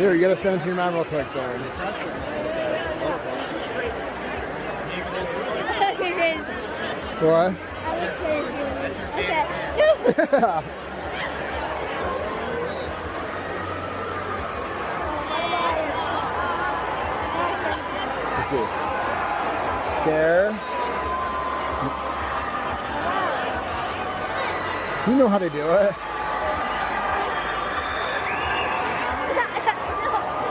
Here, you gotta send it to your mom real quick, then. What? Okay. Let's see. Share. You know how to do it.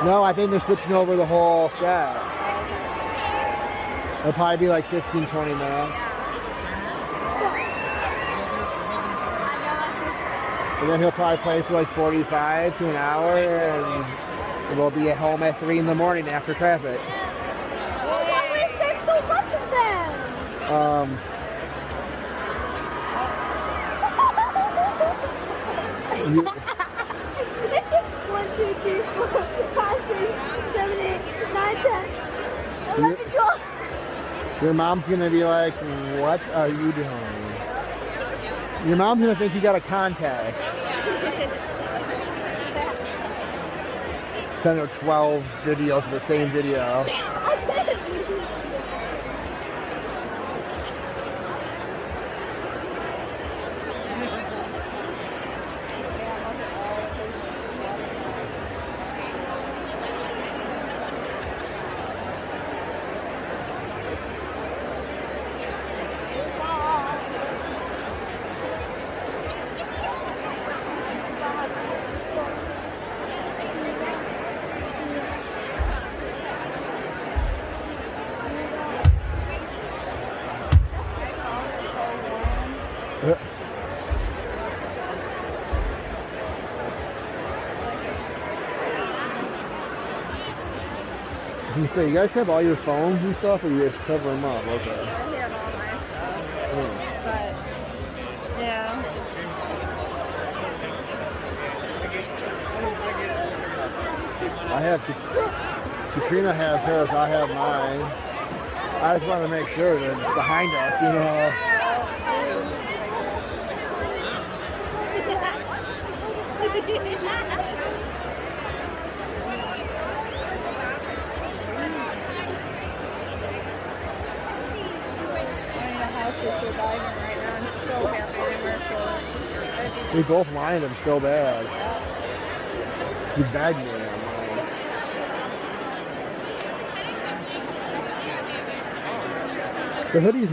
No, I think they're switching over the whole set. It'll probably be like 15, 20 minutes. And then he'll probably play for like 45 to an hour, and we'll be at home at 3 in the morning after traffic. Why would it start so much of them? It's 1, 2, 3, 4, 5, 6, 7, 8, 9, 10, 11, 12. Your mom's gonna be like, what are you doing? Your mom's gonna think you got a contact. Send her 12 videos of the same video. You say, you guys have all your phones and stuff, or you just cover them up? Okay. I have all my stuff, but yeah. I have, Katrina has hers, I have mine. I just want to make sure that it's behind us, you know. Surviving right now. I'm so happy we're short. We both lined him so bad. You bagged me. The hoodie's nice.